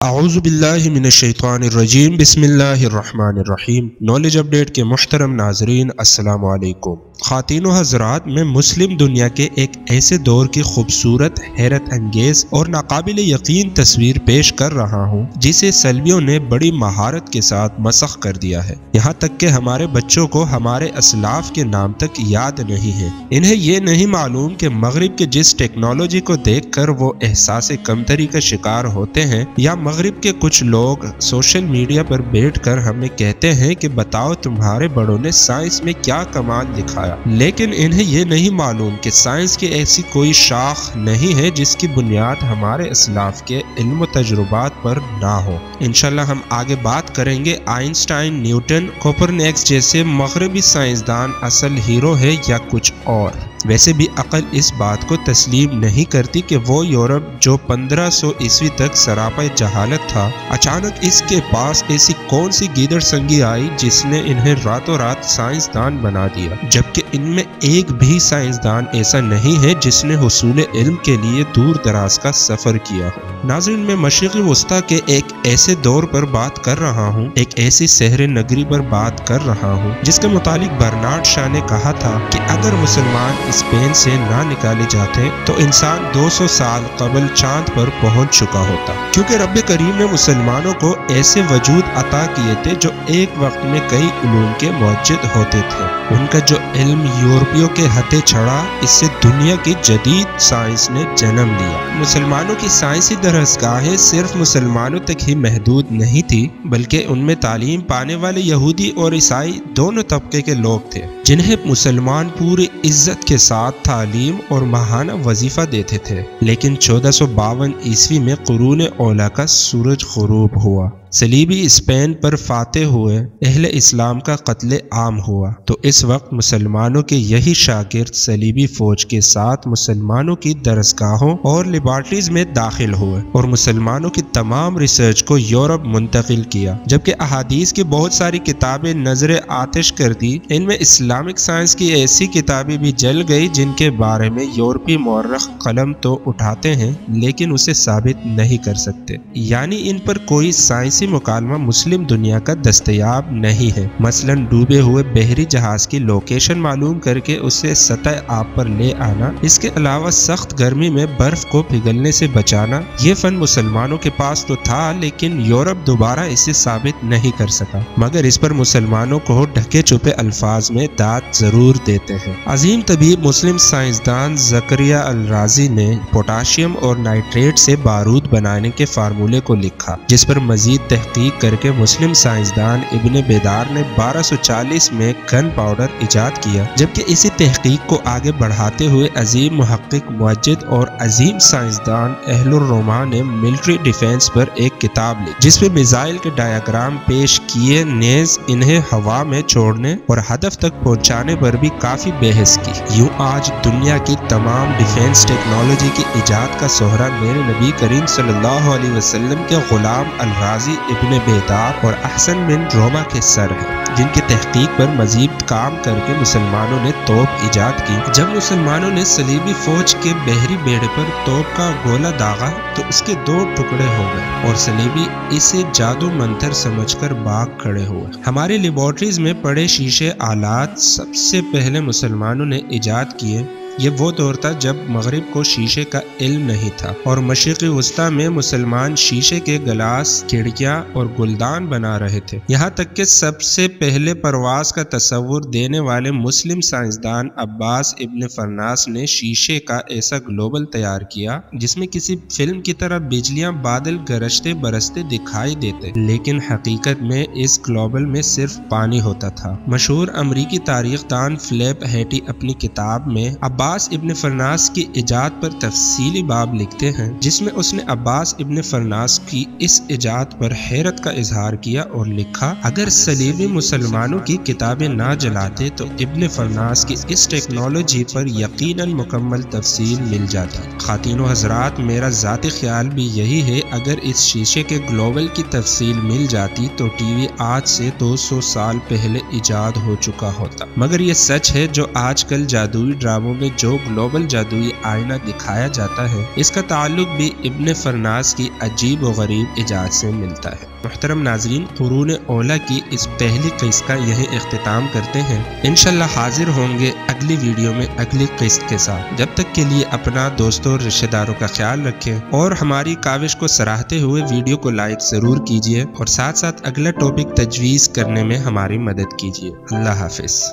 اعوذ باللہ من الشیطان الرجیم بسم اللہ الرحمن الرحیم۔ نالج اپڈیٹ کے محترم ناظرین السلام علیکم۔ خواتین و حضرات، میں مسلم دنیا کے ایک ایسے دور کی خوبصورت، حیرت انگیز اور ناقابل یقین تصویر پیش کر رہا ہوں جسے سلبیوں نے بڑی مہارت کے ساتھ مسخ کر دیا ہے، یہاں تک کہ ہمارے بچوں کو ہمارے اسلاف کے نام تک یاد نہیں ہے۔ انہیں یہ نہیں معلوم کہ مغرب کے جس ٹیکنالوجی کو دیکھ کر وہ احساس کمتری کا شکار ہوتے ہیں، یا مغرب کے کچھ لوگ سوشل میڈیا پر بیٹھ کر ہمیں کہتے ہیں کہ بتاؤ تمہارے بڑوں نے سائنس میں کیا کمال دکھایا، لیکن انہیں یہ نہیں معلوم کہ سائنس کی ایسی کوئی شاخ نہیں ہے جس کی بنیاد ہمارے اسلاف کے علم و تجربات پر نہ ہو۔ انشاءاللہ ہم آگے بات کریں گے آئنسٹائن، نیوٹن، کوپرنیکس جیسے مغربی سائنسدان اصل ہیرو ہے یا کچھ اور۔ ویسے بھی عقل اس بات کو تسلیم نہیں کرتی کہ وہ یورپ جو 1500 عیسوی تک سراپا جہالت تھا، اچانک اس کے پاس ایسی کون سی گیدڑ سنگی آئی جس نے انہیں راتوں رات سائنسدان بنا دیا، جبکہ ان میں ایک بھی سائنسدان ایسا نہیں ہے جس نے حصول علم کے لیے دور دراز کا سفر کیا ہو۔ ناظرین، میں مشرقی وسطی کے ایک ایسے دور پر بات کر رہا ہوں، ایک ایسی شہر نگری پر بات کر رہا ہوں جس کے متعلق برنارڈ شاہ نے کہا تھا کہ اگر مسلمان اسپین سے نہ نکالے جاتے تو انسان 200 سال قبل چاند پر پہنچ چکا ہوتا، کیونکہ رب کریم نے مسلمانوں کو ایسے وجود عطا کیے تھے جو ایک وقت میں کئی علوم کے موجد ہوتے تھے۔ ان کا جو علم یورپیوں کے ہتھے چھڑا، اس سے دنیا کی جدید سائنس نے جنم لیا۔ مسلمانوں کی سائنسی درسگاہیں صرف مسلمانوں تک ہی محدود نہیں تھی، بلکہ ان میں تعلیم پانے والے یہودی اور عیسائی دونوں طبقے کے لوگ تھے، جنہیں مسلمان پوری عزت کے ساتھ تعلیم اور ماہانہ وظیفہ دیتے تھے۔ لیکن 1452 عیسوی میں قرون اولیٰ کا سورج غروب ہوا، صلیبی اسپین پر فاتح ہوئے، اہل اسلام کا قتل عام ہوا، تو اس وقت مسلمانوں کے یہی شاگرد صلیبی فوج کے ساتھ مسلمانوں کی درسگاہوں اور لیبارٹریز میں داخل ہوئے اور مسلمانوں کی تمام ریسرچ کو یورپ منتقل کیا، جبکہ احادیث کی بہت ساری کتابیں نظر آتش کر دی۔ ان میں اسلامک سائنس کی ایسی کتابیں بھی جل گئی جن کے بارے میں یورپی مورخ قلم تو اٹھاتے ہیں لیکن اسے ثابت نہیں کر سکتے، یعنی ان پر کوئی سائنسی مکالمہ مسلم دنیا کا دستیاب نہیں ہے۔ مثلا ڈوبے ہوئے بحری جہاز کی لوکیشن معلوم کر کے اسے سطح آب پر لے آنا، اس کے علاوہ سخت گرمی میں برف کو پگھلنے سے بچانا، یہ فن مسلمانوں کے پاس تو تھا لیکن یورپ دوبارہ اسے ثابت نہیں کر سکا، مگر اس پر مسلمانوں کو ڈھکے چھپے الفاظ میں داد ضرور دیتے ہیں۔ عظیم طبیب مسلم سائنسدان زکریا الرازی نے پوٹاشیم اور نائٹریٹ سے بارود بنانے کے فارمولے کو لکھا، جس پر مزید تحقیق کر کے مسلم سائنسدان ابن بیدار نے 1240 میں گن پاؤڈر ایجاد کیا، جبکہ اسی تحقیق کو آگے بڑھاتے ہوئے عظیم محقق، موجد اور عظیم سائنسدان اہل الروما نے ملٹری ڈیفنس پر ایک کتاب لکھی جس میں میزائل کے ڈایاگرام پیش کیے، نیز انہیں ہوا میں چھوڑنے اور ہدف تک پہنچانے پر بھی کافی بحث کی۔ یوں آج دنیا کی تمام ڈیفنس ٹیکنالوجی کی ایجاد کا سہرا میرے نبی کریم صلی اللہ علیہ وسلم کے غلام الرازی ابن بیدار اور احسن بن روما کے سر ہے، جن کی تحقیق پر مزید کام کر کے مسلمانوں نے توپ ایجاد کی۔ جب مسلمانوں نے صلیبی فوج کے بحری بیڑے پر توپ کا گولہ داغا تو اس کے 2 ٹکڑے ہو گئے اور صلیبی اسے جادو منتر سمجھ کر بھاگ کھڑے ہوئے۔ ہماری لیبارٹریز میں پڑے شیشے آلات سب سے پہلے مسلمانوں نے ایجاد کیے۔ یہ وہ دور تھا جب مغرب کو شیشے کا علم نہیں تھا اور مشرقی وسطی میں مسلمان شیشے کے گلاس، کھڑکیاں اور گلدان بنا رہے تھے، یہاں تک کہ سب سے پہلے پرواز کا تصور دینے والے مسلم سائنسدان عباس ابن فرناس نے شیشے کا ایسا گلوبل تیار کیا جس میں کسی فلم کی طرح بجلیاں بادل گرجتے برستے دکھائی دیتے، لیکن حقیقت میں اس گلوبل میں صرف پانی ہوتا تھا۔ مشہور امریکی تاریخ دان فلپ ہیٹی اپنی کتاب میں عباس ابن فرناس کی ایجاد پر تفصیلی باب لکھتے ہیں، جس میں اس نے عباس ابن فرناس کی اس ایجاد پر حیرت کا اظہار کیا اور لکھا، اگر صلیبی مسلمانوں کی کتابیں نہ جلاتے تو ابن فرناس کی اس ٹیکنالوجی پر یقیناً مکمل تفصیل مل جاتی۔ خواتین و حضرات، میرا ذاتی خیال بھی یہی ہے، اگر اس شیشے کے گلوبل کی تفصیل مل جاتی تو ٹی وی آج سے 200 سال پہلے ایجاد ہو چکا ہوتا، مگر یہ سچ ہے جو آج کل جادوئی ڈراموں میں جو گلوبل جادوئی آئینہ دکھایا جاتا ہے اس کا تعلق بھی ابن فرناس کی عجیب و غریب ایجاد سے ملتا ہے۔ محترم ناظرین، قرون اولیٰ کی اس پہلی قسط کا یہی اختتام کرتے ہیں۔ انشاءاللہ حاضر ہوں گے اگلی ویڈیو میں اگلی قسط کے ساتھ۔ جب تک کے لیے اپنا دوستوں اور رشتہ داروں کا خیال رکھیں اور ہماری کاوش کو سراہتے ہوئے ویڈیو کو لائک ضرور کیجیے اور ساتھ ساتھ اگلا ٹاپک تجویز کرنے میں ہماری مدد کیجیے۔ اللہ حافظ۔